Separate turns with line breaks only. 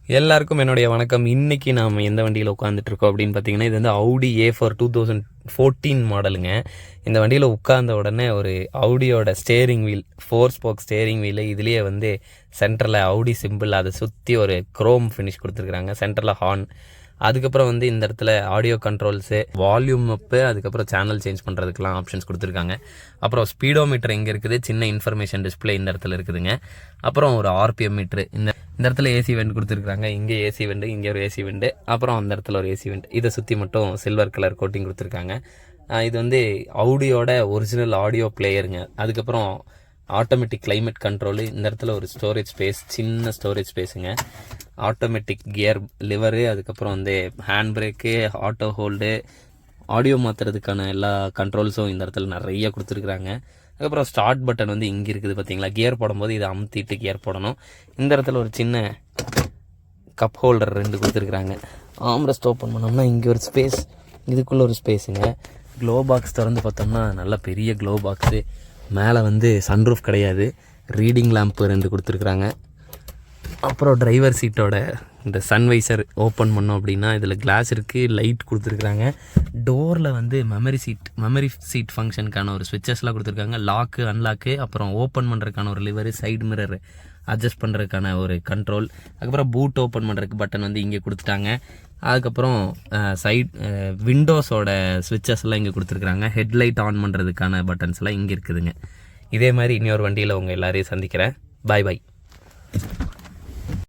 எல்லாருக்கும் என்னுடைய வணக்கம். இன்னைக்கு நாம் எந்த வண்டியில் உட்காந்துட்ருக்கோம் அப்படின்னு பார்த்தீங்கன்னா, இது வந்து Audi A4 2014 மாடலுங்க. இந்த வண்டியில் உட்கார்ந்த உடனே ஒரு Audiயோட steering wheel, 4 spoke steering wheel, இதுலேயே வந்து சென்டரில் Audi சிம்பிள், அதை சுற்றி ஒரு க்ரோம் ஃபினிஷ் கொடுத்துருக்குறாங்க. சென்டரில் ஹார்ன், அதுக்கப்புறம் வந்து இந்த இடத்துல ஆடியோ கண்ட்ரோல்ஸு, வால்யூம் அப்பு, அதுக்கப்புறம் சேனல் சேஞ்ச் பண்ணுறதுக்கெலாம் ஆப்ஷன்ஸ் கொடுத்துருக்காங்க. அப்புறம் ஸ்பீடோமீட்டர் இங்கே இருக்குது, சின்ன இன்ஃபர்மேஷன் டிஸ்பிளே இந்த இடத்துல இருக்குதுங்க. அப்புறம் ஒரு ஆர்பிஎம் மீட்ரு, இந்த இடத்துல ஏசி வெண்ட் கொடுத்துருக்காங்க. இங்கே ஏசி வெண்டு, இங்கே ஒரு ஏசி வெண்டு, அப்புறம் அந்த இடத்துல ஒரு ஏசி வெண்ட். இதை சுற்றி மட்டும் சில்வர் கலர் கோட்டிங் கொடுத்துருக்காங்க. இது வந்து ஆடியோட ஒரிஜினல் ஆடியோ பிளேயருங்க. அதுக்கப்புறம் ஆட்டோமேட்டிக் கிளைமேட் கண்ட்ரோலு, இந்த இடத்துல ஒரு ஸ்டோரேஜ் ஸ்பேஸ், சின்ன ஸ்டோரேஜ் ஸ்பேஸுங்க. ஆட்டோமேட்டிக் கியர் லிவரு, அதுக்கப்புறம் வந்து hand brake, auto hold, audio மாற்றுறதுக்கான எல்லா கண்ட்ரோல்ஸும் இந்த இடத்துல நிறைய கொடுத்துருக்குறாங்க. அதுக்கப்புறம் ஸ்டார்ட் பட்டன் வந்து இங்கே இருக்குது பார்த்தீங்களா. கியர் போடும்போது இதை அமுத்திட்டு கியர் போடணும். இந்த இடத்துல ஒரு சின்ன கப் ஹோல்டர் 2 கொடுத்துருக்குறாங்க. ஆம்ரெஸ்ட் ஓப்பன் பண்ணோம்னா இங்கே ஒரு ஸ்பேஸ், இதுக்குள்ளே ஒரு ஸ்பேஸுங்க. க்ளோ பாக்ஸ் திறந்து பார்த்தோம்னா நல்ல பெரிய க்ளோ பாக்ஸு. மேலே வந்து சன்ரூஃப் கிடையாது, ரீடிங் லேம்ப்பு 2 கொடுத்துருக்குறாங்க. அப்புறம் டிரைவர் சீட்டோட இந்த சன்வைசர் ஓப்பன் பண்ணோம் அப்படின்னா இதில் கிளாஸ் இருக்குது, லைட் கொடுத்துருக்குறாங்க. டோரில் வந்து மெமரி சீட் ஃபங்க்ஷனுக்கான ஒரு ஸ்விட்சஸ்லாம் கொடுத்துருக்காங்க. லாக்கு, அன்லாக்கு, அப்புறம் ஓப்பன் பண்ணுறதுக்கான ஒரு லிவரு, சைடு மிரர் அட்ஜஸ்ட் பண்ணுறதுக்கான ஒரு கண்ட்ரோல், அதுக்கப்புறம் பூட் ஓப்பன் பண்ணுறதுக்கு பட்டன் வந்து இங்கே கொடுத்துட்டாங்க. அதுக்கப்புறம் விண்டோஸோட ஸ்விட்சஸ்லாம் இங்கே கொடுத்துருக்குறாங்க. ஹெட்லைட் ஆன் பண்ணுறதுக்கான பட்டன்ஸ்லாம் இங்கே இருக்குதுங்க. இதே மாதிரி இன்னொரு வண்டியில் உங்கள் எல்லாரையும் சந்திக்கிறேன். பாய் பாய்.